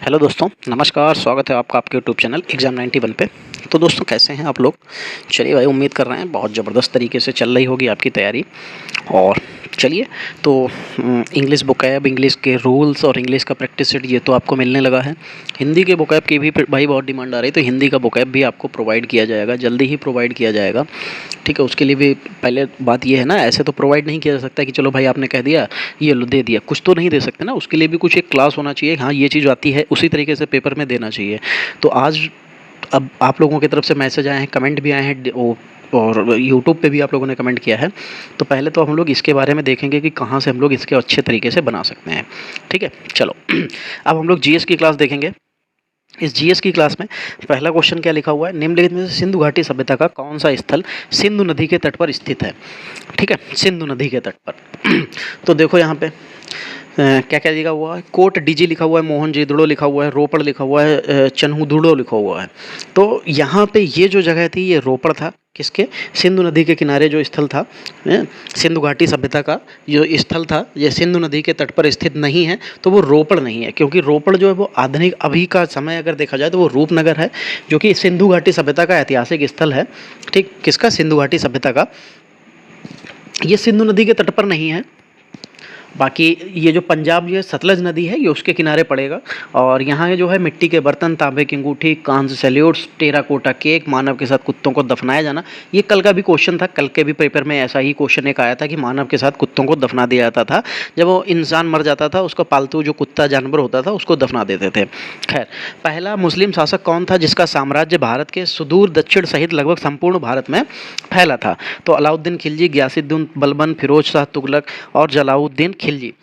Hello दोस्तों, नमस्कार। स्वागत है आपका आपके यूट्यूब चैनल एग्ज़ाम 91 पे। तो दोस्तों, कैसे हैं आप लोग? चलिए भाई, उम्मीद कर रहे हैं बहुत ज़बरदस्त तरीके से चल रही होगी आपकी तैयारी। और चलिए, तो इंग्लिश वोकैब, इंग्लिश के रूल्स और इंग्लिश का प्रैक्टिस सेट ये तो आपको मिलने लगा है। हिंदी के वोकैब की भी भाई बहुत डिमांड आ रही है, तो हिंदी का वोकैब भी आपको प्रोवाइड किया जाएगा, जल्दी ही प्रोवाइड किया जाएगा। ठीक है, उसके लिए भी पहले बात ये है ना, ऐसे तो प्रोवाइड नहीं किया जा सकता कि चलो भाई आपने कह दिया ये लो दे दिया, कुछ तो नहीं दे सकते ना। उसके लिए भी कुछ एक क्लास होना चाहिए। हाँ, ये चीज़ आती है उसी तरीके से पेपर में देना चाहिए। तो आज अब आप लोगों की तरफ से मैसेज आए हैं, कमेंट भी आए हैं, और यूट्यूब पे भी आप लोगों ने कमेंट किया है। तो पहले तो हम लोग इसके बारे में देखेंगे कि कहाँ से हम लोग इसके अच्छे तरीके से बना सकते हैं। ठीक है, चलो अब हम लोग जीएस की क्लास देखेंगे। इस जीएस की क्लास में पहला क्वेश्चन क्या लिखा हुआ है, निम्नलिखित में से सिंधु घाटी सभ्यता का कौन सा स्थल सिंधु नदी के तट पर स्थित है? ठीक है, सिंधु नदी के तट पर। तो देखो यहाँ पे क्या क्या लिखा हुआ है, कोट डीजी लिखा हुआ है, मोहनजोदड़ो लिखा हुआ है, रोपड़ लिखा हुआ है, चन्हुदुड़ो लिखा हुआ है। तो यहाँ पे ये जो जगह थी ये रोपड़ था, किसके? सिंधु नदी के किनारे जो स्थल था, सिंधु घाटी सभ्यता का जो स्थल था, ये सिंधु नदी के तट पर स्थित नहीं है, तो वो रोपड़ नहीं है। क्योंकि रोपड़ जो है वो आधुनिक अभी का समय अगर देखा जाए तो वो रूपनगर है, जो कि सिंधु घाटी सभ्यता का ऐतिहासिक स्थल है। ठीक, किसका? सिंधु घाटी सभ्यता का। ये सिंधु नदी के तट पर नहीं है। बाकी ये जो पंजाब जो है सतलज नदी है, ये उसके किनारे पड़ेगा। और यहाँ जो है मिट्टी के बर्तन, तांबे की अंगूठी, कांस्य सैल्यूट्स, टेराकोटा केक, मानव के साथ कुत्तों को दफनाया जाना। ये कल का भी क्वेश्चन था, कल के भी पेपर में ऐसा ही क्वेश्चन एक आया था कि मानव के साथ कुत्तों को दफना दिया जाता था। जब वो इंसान मर जाता था, उसका पालतू जो कुत्ता जानवर होता था उसको दफना देते थे। खैर, पहला मुस्लिम शासक कौन था जिसका साम्राज्य भारत के सुदूर दक्षिण सहित लगभग संपूर्ण भारत में फैला था? तो अलाउद्दीन खिलजी, गयासुद्दीन बलबन, फिरोज शाह तुगलक और जलालुद्दीन खिलजी।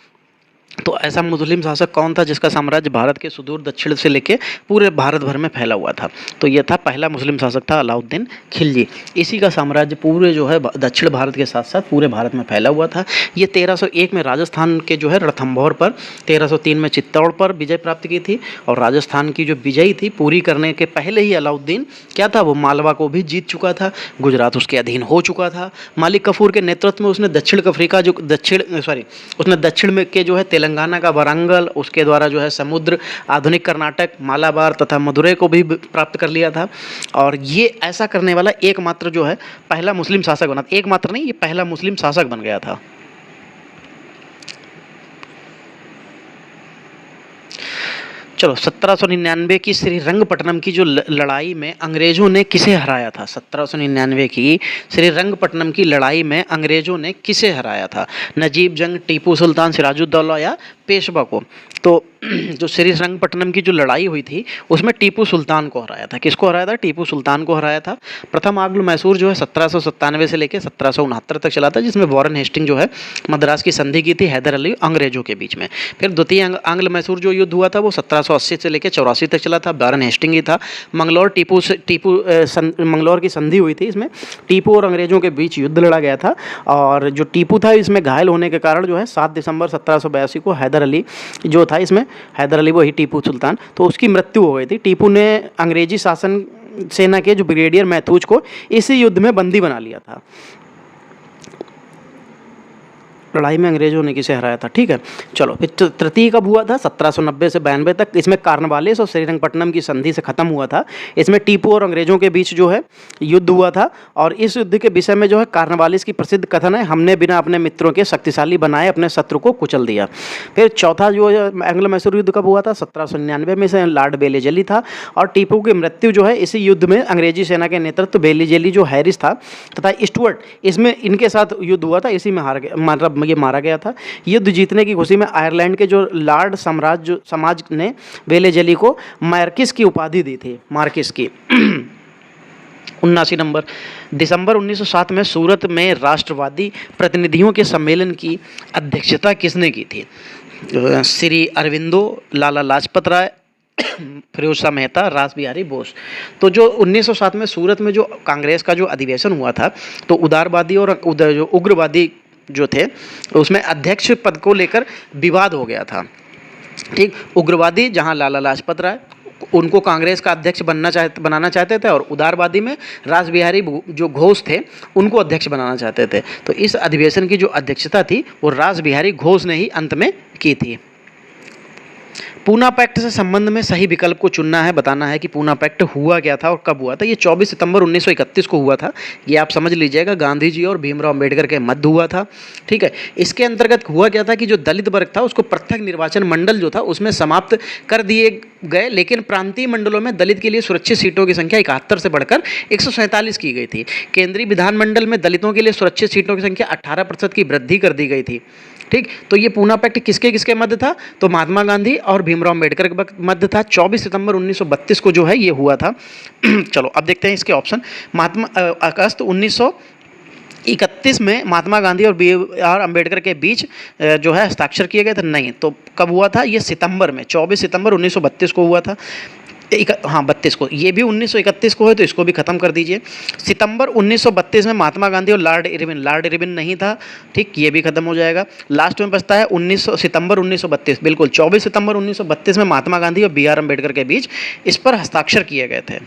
तो ऐसा मुस्लिम शासक कौन था जिसका साम्राज्य भारत के सुदूर दक्षिण से लेके पूरे भारत भर में फैला हुआ था? तो ये था पहला मुस्लिम शासक था अलाउद्दीन खिलजी। इसी का साम्राज्य पूरे जो है दक्षिण भारत के साथ साथ पूरे भारत में फैला हुआ था। ये 1301 में राजस्थान के जो है रणथंभौर पर, 1303 में चित्तौड़ पर विजय प्राप्त की थी। और राजस्थान की जो विजय थी पूरी करने के पहले ही अलाउद्दीन क्या था, वो मालवा को भी जीत चुका था, गुजरात उसके अधीन हो चुका था। मालिक कफूर के नेतृत्व में उसने दक्षिण में के जो है तेलंगाना का वारंगल, उसके द्वारा जो है समुद्र, आधुनिक कर्नाटक, मालाबार तथा मदुरै को भी प्राप्त कर लिया था। और ये ऐसा करने वाला एकमात्र जो है पहला मुस्लिम शासक बना, एकमात्र नहीं, ये पहला मुस्लिम शासक बन गया था। चलो, 1799 की श्रीरंगपट्टनम की जो लड़ाई में अंग्रेजों ने किसे हराया था? 1799 की श्रीरंगपट्टनम की लड़ाई में अंग्रेजों ने किसे हराया था? नजीब जंग, टीपू सुल्तान, सिराजुद्दौला या पेशवा को? तो जो श्रीरंगपट्टनम की जो लड़ाई हुई थी उसमें टीपू सुल्तान को हराया था। किसको हराया था? टीपू सुल्तान को हराया था। प्रथम आंग्ल मैसूर जो है 1797 से लेकर 1769 तक चला था, जिसमें वॉरेन हेस्टिंग जो है मद्रास की संधि की थी हैदर अली अंग्रेजों के बीच में। फिर द्वितीय आंग्ल मैसूर जो युद्ध हुआ था वो 1780 से लेकर 84 तक चला था, वॉरेन हेस्टिंग ही था। मंगलौर की संधि हुई थी, इसमें टीपू और अंग्रेजों के बीच युद्ध लड़ा गया था। और जो टीपू था इसमें घायल होने के कारण जो है 7 दिसंबर 1782 को हैदर अली जो था, इसमें हैदर अली वही टीपू सुल्तान, तो उसकी मृत्यु हो गई थी। टीपू ने अंग्रेजी शासन सेना के जो ब्रिगेडियर मैथूज को इसी युद्ध में बंदी बना लिया था। लड़ाई में अंग्रेजों ने किसे हराया था? ठीक है, चलो फिर तृतीय कब हुआ था? 1790 से 92 तक। इसमें कार्नवालिस और श्रीरंगपट्टनम की संधि से खत्म हुआ था। इसमें टीपू और अंग्रेजों के बीच जो है युद्ध हुआ था। और इस युद्ध के विषय में जो है कार्नवालिस की प्रसिद्ध कथन है, हमने बिना अपने मित्रों के शक्तिशाली बनाए अपने शत्रु को कुचल दिया। फिर चौथा जो एंग्लो मैसूर युद्ध कब हुआ था? 1799 में से लॉर्ड बेलीजेली था। और टीपू की मृत्यु जो है इसी युद्ध में अंग्रेजी सेना के नेतृत्व बेलीजेली जो हैरिस था तथा स्टुअर्ट, इसमें इनके साथ युद्ध हुआ था, इसी में हार गया, मतलब ये मारा गया था। युद्ध जीतने की खुशी में आयरलैंड के जो लॉर्ड समाज ने बेलीजेली को मार्किस की उपाधि दी थी, मार्किस की। 79 नंबर, दिसंबर 1907 में सूरत में राष्ट्रवादी प्रतिनिधियों के सम्मेलन की अध्यक्षता किसने की थी? श्री अरविंदो, लाला लाजपत राय, फिरोज शाह मेहता, रास बिहारी बोस। तो जो 1907 में सूरत में जो कांग्रेस का जो अधिवेशन हुआ था, तो उदारवादी और जो उग्रवादी जो थे उसमें अध्यक्ष पद को लेकर विवाद हो गया था। ठीक, उग्रवादी जहां लाला लाजपत राय, उनको कांग्रेस का अध्यक्ष बनाना चाहते थे, और उदारवादी में रास बिहारी जो घोष थे उनको अध्यक्ष बनाना चाहते थे। तो इस अधिवेशन की जो अध्यक्षता थी वो रास बिहारी घोष ने ही अंत में की थी। पूना पैक्ट से संबंध में सही विकल्प को चुनना है, बताना है कि पूना पैक्ट हुआ क्या था और कब हुआ था। ये 24 सितंबर 1931 को हुआ था, ये आप समझ लीजिएगा। गांधी जी और भीमराव अम्बेडकर के मध्य हुआ था, ठीक है। इसके अंतर्गत हुआ क्या था कि जो दलित वर्ग था उसको पृथक निर्वाचन मंडल जो था उसमें समाप्त कर दिए गए, लेकिन प्रांतीय मंडलों में दलित के लिए सुरक्षित सीटों की संख्या 71 से बढ़कर 147 की गई थी। केंद्रीय विधानमंडल में दलितों के लिए सुरक्षित सीटों की संख्या 18% की वृद्धि कर दी गई थी, ठीक। तो ये पूना पैक्ट किसके किसके मध्य था, तो महात्मा गांधी और भीमराव अम्बेडकर के मध्य था। 24 सितंबर 1932 को जो है ये हुआ था। चलो अब देखते हैं इसके ऑप्शन। अगस्त 1931 में महात्मा गांधी और B.R. अम्बेडकर के बीच जो है हस्ताक्षर किए गए थे, नहीं। तो कब हुआ था, ये सितंबर में 24 सितंबर 1932 को हुआ था। हाँ 32 को, ये भी 1931 को है तो इसको भी खत्म कर दीजिए। सितंबर 1932 में महात्मा गांधी और लॉर्ड इरविन नहीं था, ठीक, ये भी खत्म हो जाएगा। लास्ट में बचता है 19 सितंबर 1932, बिल्कुल 24 सितंबर 1932 में महात्मा गांधी और B.R. अम्बेडकर के बीच इस पर हस्ताक्षर किए गए थे।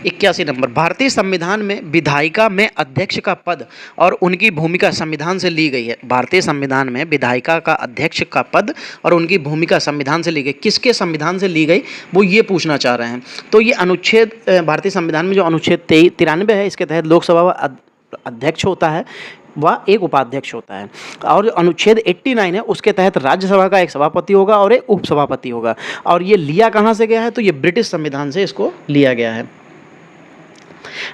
81 नंबर, भारतीय संविधान में विधायिका में अध्यक्ष का पद और उनकी भूमिका संविधान से ली गई है। भारतीय संविधान में विधायिका का अध्यक्ष का पद और उनकी भूमिका संविधान से ली गई। किसके संविधान से ली गई वो ये पूछना चाह रहे हैं। तो ये अनुच्छेद भारतीय संविधान में जो अनुच्छेद 93 है, इसके तहत लोकसभा अध्यक्ष होता है, वह एक उपाध्यक्ष होता है। और अनुच्छेद 89 है, उसके तहत राज्यसभा का एक सभापति होगा और एक उपसभापति होगा। और ये लिया कहाँ से गया है, तो ये ब्रिटिश संविधान से इसको लिया गया है।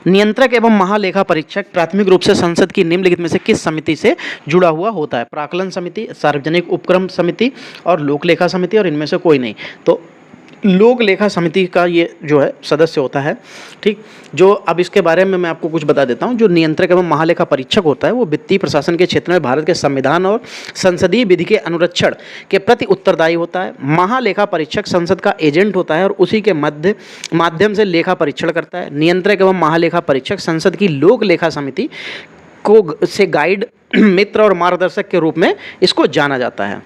नियंत्रक एवं महालेखा परीक्षक प्राथमिक रूप से संसद की निम्नलिखित में से किस समिति से जुड़ा हुआ होता है? प्राक्कलन समिति, सार्वजनिक उपक्रम समिति और लोक लेखा समिति, और इनमें से कोई नहीं। तो लोक लेखा समिति का ये जो है सदस्य होता है, ठीक। जो अब इसके बारे में मैं आपको कुछ बता देता हूँ। जो नियंत्रक एवं महालेखा परीक्षक होता है वो वित्तीय प्रशासन के क्षेत्र में भारत के संविधान और संसदीय विधि के अनुरक्षण के प्रति उत्तरदायी होता है। महालेखा परीक्षक संसद का एजेंट होता है और उसी के माध्यम से लेखा परीक्षण करता है। नियंत्रक एवं महालेखा परीक्षक संसद की लोक लेखा समिति को से गाइड, मित्र और मार्गदर्शक के रूप में इसको जाना जाता है।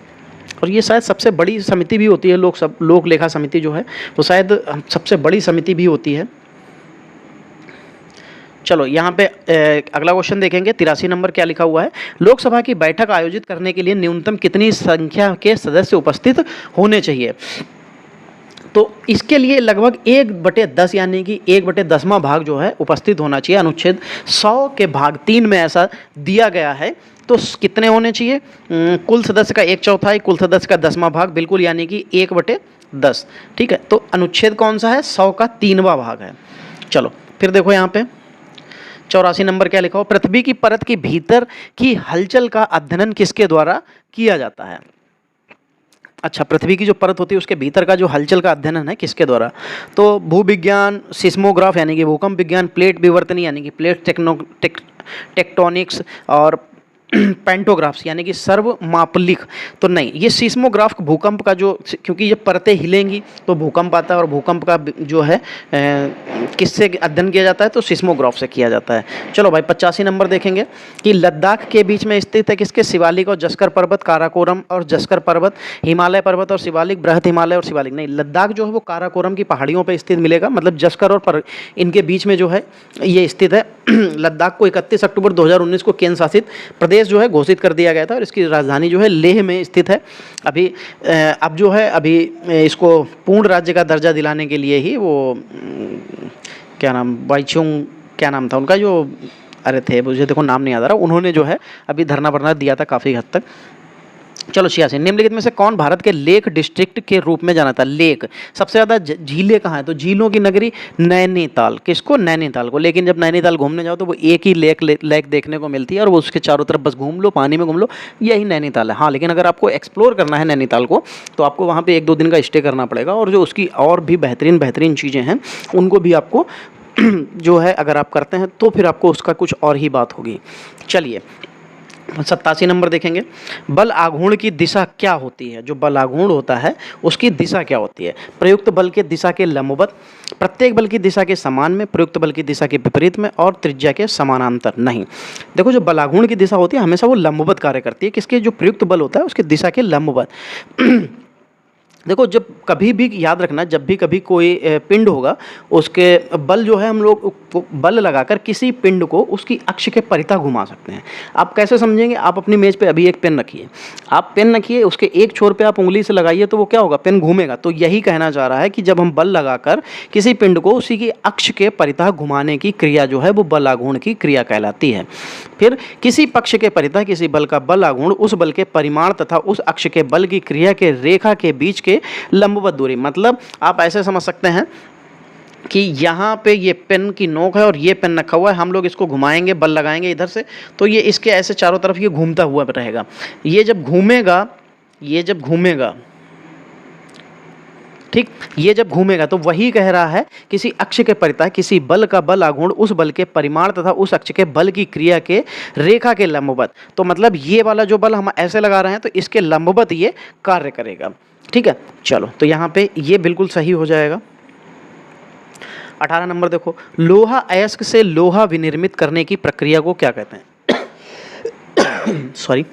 और ये शायद सबसे बड़ी समिति भी होती है। लोक लेखा समिति जो है वो शायद सबसे बड़ी समिति भी होती है। चलो यहाँ पे अगला क्वेश्चन देखेंगे। 83 नंबर क्या लिखा हुआ है, लोकसभा की बैठक आयोजित करने के लिए न्यूनतम कितनी संख्या के सदस्य उपस्थित होने चाहिए? तो इसके लिए लगभग 1/10 यानी कि 1/10वां भाग जो है उपस्थित होना चाहिए। अनुच्छेद 100 के भाग 3 में ऐसा दिया गया है। तो कितने होने चाहिए? कुल सदस्य का 1/4, कुल सदस्य का 10वां भाग, बिल्कुल, यानी कि 1/10, ठीक है। तो अनुच्छेद कौन सा है? 100 का 3वां भाग है। चलो फिर देखो यहाँ पे 84 नंबर क्या लिखा हो, पृथ्वी की परत के भीतर की हलचल का अध्ययन किसके द्वारा किया जाता है? अच्छा, पृथ्वी की जो परत होती है उसके भीतर का जो हलचल का अध्ययन है किसके द्वारा? तो भूविज्ञान, सिस्मोग्राफ यानी कि भूकंप विज्ञान, प्लेट विवर्तनी यानी कि प्लेट टेक्टोनिक्स, और पेंटोग्राफ्स यानी कि सर्वमापलिक। तो नहीं, ये सिस्मोग्राफ भूकंप का जो, क्योंकि ये परतें हिलेंगी तो भूकंप आता है, और भूकंप का जो है किससे अध्ययन किया जाता है? तो सिस्मोग्राफ से किया जाता है। चलो भाई 85 नंबर देखेंगे कि लद्दाख के बीच में स्थित है किसके? शिवालिक और जस्कर पर्वत, काराकोरम और जस्कर पर्वत, हिमालय पर्वत और शिवालिक, बृहत हिमालय और शिवालिक। नहीं, लद्दाख जो है वो काराकोरम की पहाड़ियों पर स्थित मिलेगा, मतलब जस्कर और इनके बीच में जो है ये स्थित है। लद्दाख को 31 अक्टूबर 2019 को केंद्र शासित प्रदेश जो है घोषित कर दिया गया था, और इसकी राजधानी जो है लेह में स्थित है। अभी अब जो है अभी इसको पूर्ण राज्य का दर्जा दिलाने के लिए ही वो क्या नाम, बाइचुंग क्या नाम था उनका, जो अरे थे, मुझे देखो नाम नहीं याद आ रहा, उन्होंने जो है अभी धरना वरना दिया था काफ़ी हद तक। चलो 86, निम्नलिखित में से कौन भारत के लेक डिस्ट्रिक्ट के रूप में जाना था? लेक, सबसे ज़्यादा झीलें कहाँ है? तो झीलों की नगरी नैनीताल। किसको? नैनीताल को। लेकिन जब नैनीताल घूमने जाओ तो वो एक ही लेक देखने को मिलती है, और वो उसके चारों तरफ बस घूम लो, पानी में घूम लो, यही नैनीताल है। हाँ, लेकिन अगर आपको एक्सप्लोर करना है नैनीताल को तो आपको वहाँ पर 1-2 दिन का स्टे करना पड़ेगा, और जो उसकी और भी बेहतरीन चीज़ें हैं उनको भी आपको जो है अगर आप करते हैं तो फिर आपको उसका कुछ और ही बात होगी। चलिए 87 नंबर देखेंगे, बल आघूर्ण की दिशा क्या होती है? जो बल आघूर्ण होता है उसकी दिशा क्या होती है? प्रयुक्त बल के दिशा के लंबवत, प्रत्येक बल की दिशा के समान में, प्रयुक्त बल की दिशा के विपरीत में, और त्रिज्या के समानांतर। नहीं, देखो जो बल आघूर्ण की दिशा होती है हमेशा वो लंबवत कार्य करती है। किसके? जो प्रयुक्त बल होता है उसकी दिशा के लंबवत। देखो, जब कभी भी याद रखना, जब भी कभी कोई पिंड होगा, उसके बल जो है हम लोग बल लगाकर किसी पिंड को उसकी अक्ष के परितः घुमा सकते हैं। आप कैसे समझेंगे? आप अपनी मेज पे अभी एक पेन रखिए, आप पेन रखिए, उसके एक छोर पे आप उंगली से लगाइए तो वो क्या होगा? पेन घूमेगा। तो यही कहना चाह रहा है कि जब हम बल लगाकर किसी पिंड को उसी की अक्ष के परितः घुमाने की क्रिया जो है वो बल आघूर्ण की क्रिया कहलाती है। फिर किसी पक्ष के परितः किसी बल का बल आघूर्ण उस बल के परिमाण तथा उस अक्ष के बल की क्रिया के रेखा के बीच के लंबवत दूरी, मतलब आप ऐसे समझ सकते हैं कि यहाँ पे ये पेन की नोक है और ये पेन रखा हुआ है, हम लोग इसको घुमाएंगे, बल लगाएंगे इधर से, तो ये इसके ऐसे चारों तरफ ये घूमता हुआ रहेगा। ये जब घूमेगा, ये जब घूमेगा, ठीक, ये जब घूमेगा तो वही कह रहा है किसी अक्ष के परितः किसी बल का बल आघूर्ण उस बल के परिमाण तथा उस अक्ष के बल की क्रिया के रेखा के लंबवत। तो मतलब ये वाला जो बल हम ऐसे लगा रहे हैं तो इसके लंबवत ये कार्य करेगा। ठीक है, चलो, तो यहाँ पे ये बिल्कुल सही हो जाएगा। 18 नंबर देखो, लोहा अयस्क से लोहा विनिर्मित करने की प्रक्रिया को क्या कहते हैं? सॉरी।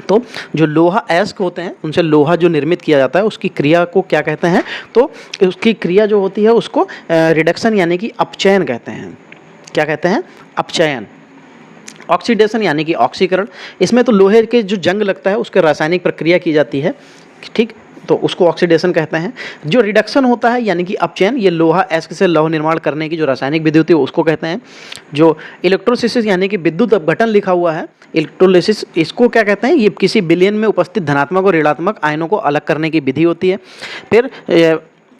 तो जो लोहा अयस्क होते हैं उनसे लोहा जो निर्मित किया जाता है उसकी क्रिया को क्या कहते हैं? तो उसकी क्रिया जो होती है उसको रिडक्शन यानी कि अपचयन कहते हैं। क्या कहते हैं? अपचयन। ऑक्सीडेशन यानी कि ऑक्सीकरण। इसमें तो लोहे के जो जंग लगता है उसके रासायनिक प्रक्रिया की जाती है, ठीक, तो उसको ऑक्सीडेशन कहते हैं। जो रिडक्शन होता है यानी कि अपचयन, ये लोहा अयस्क से लौह निर्माण करने की जो रासायनिक विधि होती है उसको कहते हैं। जो इलेक्ट्रोलिसिस यानी कि विद्युत अपघटन लिखा हुआ है, इलेक्ट्रोलिसिस, इसको क्या कहते हैं? ये किसी विलयन में उपस्थित धनात्मक और ऋणात्मक आयनों को अलग करने की विधि होती है। फिर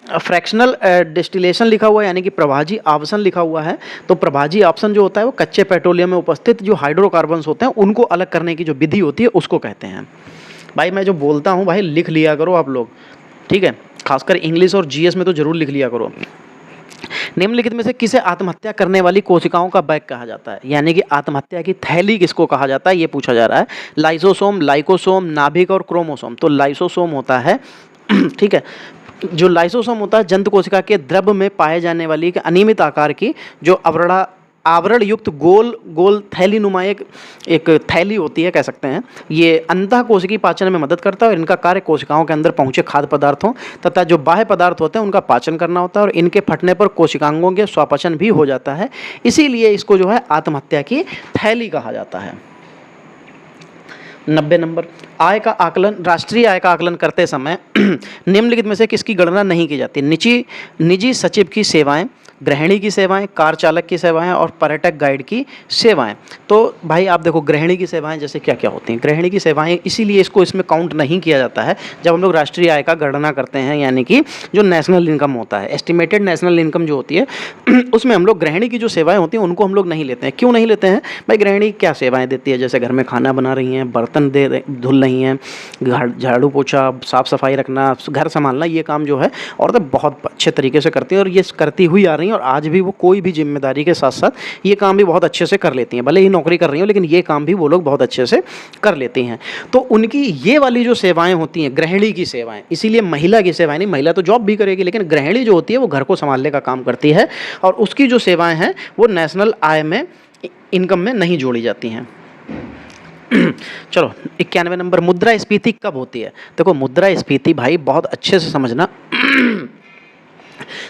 फ्रैक्शनल डिस्टिलेशन लिखा हुआ है यानी कि प्रभाजी आवासन लिखा हुआ है। तो प्रभाजी आवासन जो होता है वो कच्चे पेट्रोलियम में उपस्थित जो हाइड्रोकार्बन्स होते हैं उनको अलग करने की जो विधि होती है उसको कहते हैं। भाई मैं जो बोलता हूँ भाई लिख लिया करो आप लोग, ठीक है, खासकर इंग्लिश और जीएस में तो जरूर लिख लिया करो। निम्नलिखित में से किसे आत्महत्या करने वाली कोशिकाओं का बैग कहा जाता है? यानी कि आत्महत्या की थैली किसको कहा जाता है ये पूछा जा रहा है। लाइसोसोम, लाइकोसोम, नाभिक और क्रोमोसोम। तो लाइसोसोम होता है ठीक है, जो लाइसोसोम होता है जंतु कोशिका के द्रव में पाए जाने वाली अनियमित आकार की जो आवरण युक्त गोल गोल थैली नुमा एक थैली होती है, कह सकते हैं। ये अंतः कोशिकीय पाचन में मदद करता है और इनका कार्य कोशिकाओं के अंदर पहुंचे खाद्य पदार्थों तथा जो बाह्य पदार्थ होते हैं उनका पाचन करना होता है और इनके फटने पर कोशिकांगों के स्वापचन भी हो जाता है। इसीलिए इसको जो है आत्महत्या की थैली कहा जाता है। 90 नंबर, आय का आकलन, राष्ट्रीय आय का आकलन करते समय निम्नलिखित में से किसकी गणना नहीं की जाती? निजी सचिव की सेवाएं, गृहिणी की सेवाएं, कार चालक की सेवाएं और पर्यटक गाइड की सेवाएं। तो भाई आप देखो गृहिणी की सेवाएं जैसे क्या क्या होती हैं। गृहिणी की सेवाएं इसीलिए इसको इसमें काउंट नहीं किया जाता है जब हम लोग राष्ट्रीय आय का गणना करते हैं, यानी कि जो नेशनल इनकम होता है, एस्टिमेटेड नेशनल इनकम जो होती है उसमें हम लोग गृहिणी की जो सेवाएं होती हैं उनको हम लोग नहीं लेते हैं। क्यों नहीं लेते हैं भाई? गृहिणी क्या सेवाएं देती है? जैसे घर में खाना बना रही हैं, बर्तन धुल रही हैं, झाड़ू पोछा, साफ सफाई रखना, घर संभालना, ये काम जो है औरतें बहुत अच्छे तरीके से करती हैं और ये करती हुई आ रही हैं और आज भी वो कोई भी जिम्मेदारी के साथ साथ ये काम भी बहुत अच्छे से कर लेती हैं। भले ही नौकरी कर रही हो लेकिन ये काम भी वो लोग बहुत अच्छे से कर लेती हैं। तो उनकी ये वाली जो सेवाएं होती हैं गृहिणी की सेवाएं, इसीलिए महिला की सेवाएं नहीं, महिला तो जॉब भी करेगी लेकिन गृहिणी जो होती है वो घर को संभालने का काम करती है और उसकी जो सेवाएं हैं वो नेशनल आय में, इनकम में नहीं जोड़ी जाती हैं। चलो 91 नंबर, मुद्रास्फीति कब होती है? देखो मुद्रास्फीति भाई बहुत अच्छे से समझना।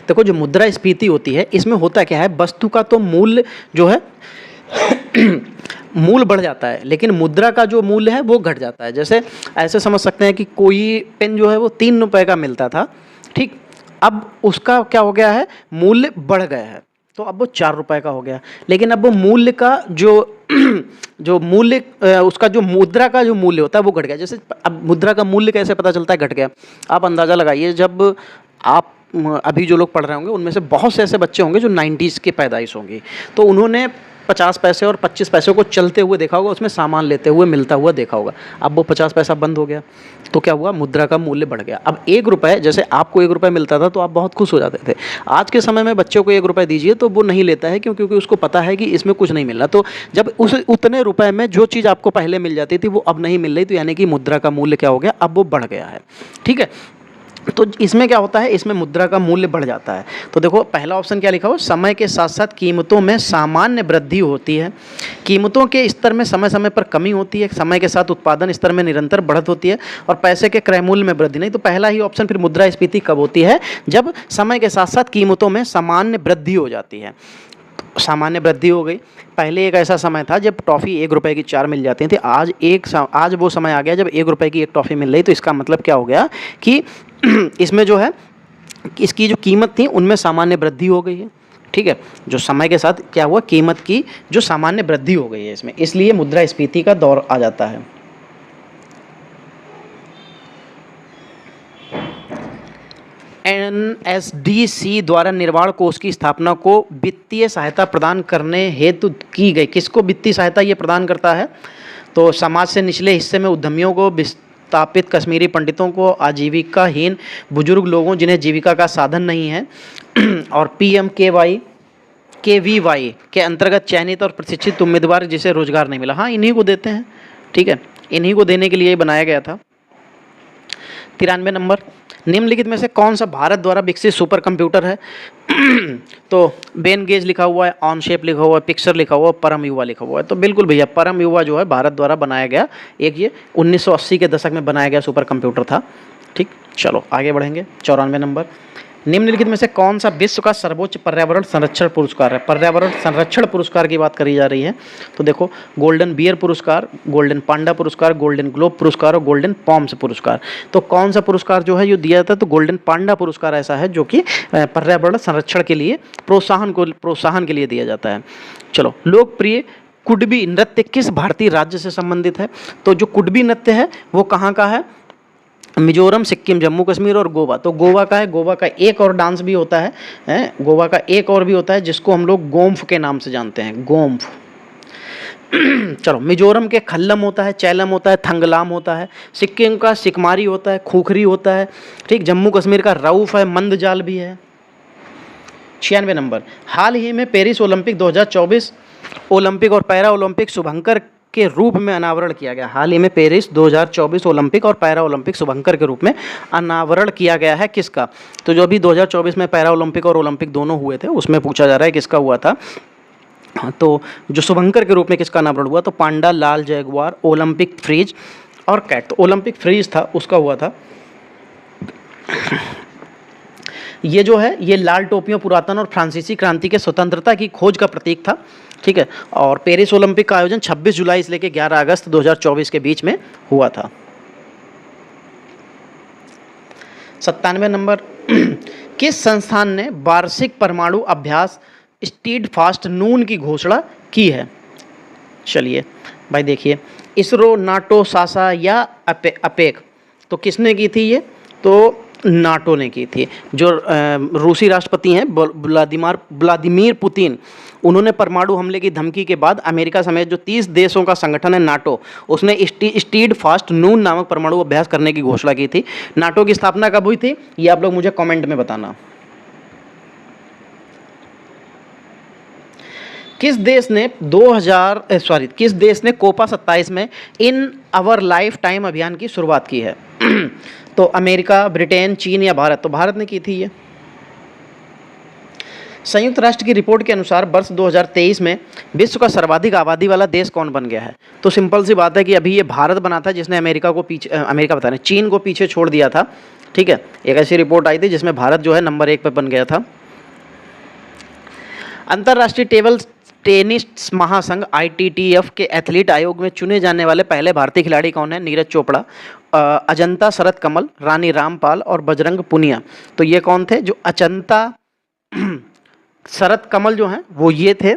देखो जो मुद्रास्फीति होती है इसमें होता क्या है, वस्तु का तो मूल्य जो है मूल्य बढ़ जाता है लेकिन मुद्रा का जो मूल्य है वो घट जाता है। जैसे ऐसे समझ सकते हैं कि कोई पेन जो है वो 3 रुपए का मिलता था, ठीक, अब उसका क्या हो गया है, मूल्य बढ़ गया है तो अब वो 4 रुपए का हो गया। लेकिन अब वो मूल्य का जो मूल्य उसका जो मुद्रा का जो मूल्य होता है वो घट गया। जैसे अब मुद्रा का मूल्य कैसे पता चलता है घट गया? आप अंदाज़ा लगाइए, जब आप अभी जो लोग पढ़ रहे होंगे उनमें से बहुत से ऐसे बच्चे होंगे जो 90s के पैदाइश होंगी, तो उन्होंने 50 पैसे और 25 पैसे को चलते हुए देखा होगा, उसमें सामान लेते हुए मिलता हुआ देखा होगा। अब वो 50 पैसा बंद हो गया तो क्या हुआ, मुद्रा का मूल्य बढ़ गया। अब 1 रुपये, जैसे आपको 1 रुपये मिलता था तो आप बहुत खुश हो जाते थे। आज के समय में बच्चों को 1 रुपये दीजिए तो वो नहीं लेता है, क्योंकि उसको पता है कि इसमें कुछ नहीं मिल रहा। तो जब उस उतने रुपये में जो चीज़ आपको पहले मिल जाती थी वो अब नहीं मिल रही, तो यानी कि मुद्रा का मूल्य क्या हो गया, अब वो बढ़ गया है। ठीक है, तो इसमें क्या होता है, इसमें मुद्रा का मूल्य बढ़ जाता है। तो देखो पहला ऑप्शन क्या लिखा हुआ, समय के साथ साथ कीमतों में सामान्य वृद्धि होती है। कीमतों के स्तर में समय समय पर कमी होती है, समय के साथ उत्पादन स्तर में निरंतर बढ़त होती है और पैसे के क्रय मूल्य में वृद्धि नहीं। तो पहला ही ऑप्शन फिर मुद्रास्फीति कब होती है, जब समय के साथ साथ कीमतों में सामान्य वृद्धि हो जाती है। सामान्य वृद्धि हो गई। पहले एक ऐसा समय था जब टॉफ़ी 1 रुपए की 4 मिल जाती थी, आज वो समय आ गया जब 1 रुपए की 1 टॉफ़ी मिल रही। तो इसका मतलब क्या हो गया कि इसमें जो है इसकी जो कीमत थी उनमें सामान्य वृद्धि हो गई है। ठीक है, जो समय के साथ क्या हुआ, कीमत की जो सामान्य वृद्धि हो गई है इसमें, इसलिए मुद्रास्फीति का दौर आ जाता है। एनएसडीसी द्वारा निर्माण कोष की स्थापना को वित्तीय सहायता प्रदान करने हेतु की गई। किसको वित्तीय सहायता ये प्रदान करता है, तो समाज से निचले हिस्से में उद्यमियों को, विस्थापित कश्मीरी पंडितों को, आजीविकाहीन बुजुर्ग लोगों जिन्हें जीविका का साधन नहीं है, और PMKVY के अंतर्गत चयनित और प्रशिक्षित उम्मीदवार जिसे रोजगार नहीं मिला। हाँ, इन्हीं को देते हैं। ठीक है, इन्हीं को देने के लिए बनाया गया था। 93 नंबर, निम्नलिखित में से कौन सा भारत द्वारा विकसित सुपर कंप्यूटर है? तो बेन गेज लिखा हुआ है, ऑन शेप लिखा हुआ है, पिक्चर लिखा हुआ है, परम युवा लिखा हुआ है। तो बिल्कुल भैया परम युवा जो है भारत द्वारा बनाया गया एक ये 1980 के दशक में बनाया गया सुपर कंप्यूटर था। ठीक, चलो आगे बढ़ेंगे। 94 नंबर, निम्नलिखित में से कौन सा विश्व का सर्वोच्च पर्यावरण संरक्षण पुरस्कार है? पर्यावरण संरक्षण पुरस्कार की बात करी जा रही है। तो देखो, गोल्डन बियर पुरस्कार, गोल्डन पांडा पुरस्कार, गोल्डन ग्लोब पुरस्कार और गोल्डन पॉम्स पुरस्कार। तो कौन सा पुरस्कार जो है ये दिया जाता है? तो गोल्डन पांडा पुरस्कार ऐसा है जो कि पर्यावरण संरक्षण के लिए प्रोत्साहन के लिए दिया जाता है। चलो, लोकप्रिय कुडबी नृत्य किस भारतीय राज्य से संबंधित है? तो जो कुडबी नृत्य है वो कहाँ का है? मिजोरम, सिक्किम, जम्मू कश्मीर और गोवा। तो गोवा का है। गोवा का एक और डांस भी होता है, गोवा का एक और भी होता है जिसको हम लोग गोम्फ के नाम से जानते हैं, गोम्फ। चलो, मिजोरम के खल्लम होता है, चैलम होता है, थंगलाम होता है, सिक्किम का सिकमारी होता है, खूखरी होता है। ठीक, जम्मू कश्मीर का रऊफ है, मंदजाल भी है। 96 नंबर, हाल ही में पेरिस ओलंपिक 2024 ओलंपिक और पैरा ओलंपिक शुभंकर के रूप में अनावरण किया गया। हाल ही में पेरिस 2024 ओलंपिक और पैरा ओलंपिक शुभंकर के रूप में अनावरण किया गया है। किसका? तो जो अभी 2024 में पैरा ओलंपिक और ओलंपिक दोनों हुए थे उसमें पूछा जा रहा है किसका हुआ था। तो जो शुभंकर के रूप में किसका अनावरण हुआ? तो पांडा, लाल जैगुआर, ओलंपिक फ्रीज और कैट। तो ओलंपिक फ्रीज था उसका हुआ था। ये जो है ये लाल टोपियों, पुरातन और फ्रांसीसी क्रांति के स्वतंत्रता की खोज का प्रतीक था। ठीक है, और पेरिस ओलंपिक का आयोजन 26 जुलाई से लेकर 11 अगस्त 2024 के बीच में हुआ था। 97 नंबर, किस संस्थान ने वार्षिक परमाणु अभ्यास स्टीडफास्ट नून की घोषणा की है? चलिए भाई देखिए, इसरो, नाटो, सासा या अपेक। तो किसने की थी ये? तो नाटो ने की थी। जो रूसी राष्ट्रपति हैं व्लादिमीर पुतिन, उन्होंने परमाणु हमले की धमकी के बाद अमेरिका समेत जो 30 देशों का संगठन है नाटो, उसने स्टीडफास्ट नून नामक परमाणु अभ्यास करने की घोषणा की थी। नाटो की स्थापना कब हुई थी ये आप लोग मुझे कमेंट में बताना। किस देश ने कोपा 27 में इन आवर लाइफ टाइम अभियान की शुरुआत की है? तो अमेरिका, ब्रिटेन, चीन या भारत? तो भारत ने की थी ये। संयुक्त राष्ट्र की रिपोर्ट के अनुसार वर्ष 2023 में विश्व का सर्वाधिक आबादी वाला देश कौन बन गया है? तो सिंपल सी बात है कि अभी ये भारत बना था जिसने चीन को पीछे छोड़ दिया था। ठीक है, एक ऐसी रिपोर्ट आई थी जिसमें भारत जो है नंबर 1 पर बन गया था। अंतर्राष्ट्रीय टेबल टेनिस महासंघ ITTF के एथलीट आयोग में चुने जाने वाले पहले भारतीय खिलाड़ी कौन है? नीरज चोपड़ा, अजंता शरत कमल, रानी रामपाल और बजरंग पुनिया। तो ये कौन थे? जो अजंता शरत कमल जो हैं वो ये थे।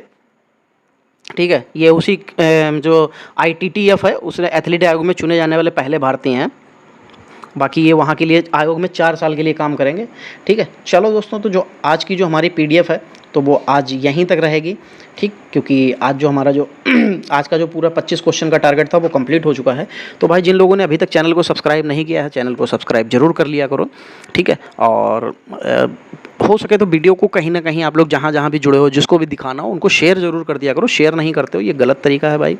ठीक है, ये उसी जो ITTF है उसने एथलीट आयोग में चुने जाने वाले पहले भारतीय हैं। बाकी ये वहाँ के लिए आयोग में 4 साल के लिए काम करेंगे। ठीक है, चलो दोस्तों, तो जो आज की जो हमारी PDF है तो वो आज यहीं तक रहेगी। ठीक, क्योंकि आज जो हमारा जो आज का जो पूरा 25 क्वेश्चन का टारगेट था वो कंप्लीट हो चुका है। तो भाई जिन लोगों ने अभी तक चैनल को सब्सक्राइब नहीं किया है, चैनल को सब्सक्राइब जरूर कर लिया करो। ठीक है, और हो सके तो वीडियो को कहीं ना कहीं आप लोग जहाँ भी जुड़े हो, जिसको भी दिखाना हो उनको शेयर ज़रूर कर दिया करो। शेयर नहीं करते हो, ये गलत तरीका है भाई।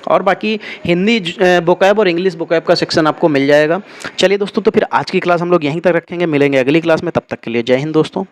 और बाकी हिंदी वोकैब और इंग्लिश वोकैब का सेक्शन आपको मिल जाएगा। चलिए दोस्तों, तो फिर आज की क्लास हम लोग यहीं तक रखेंगे, मिलेंगे अगली क्लास में। तब तक के लिए जय हिंद दोस्तों।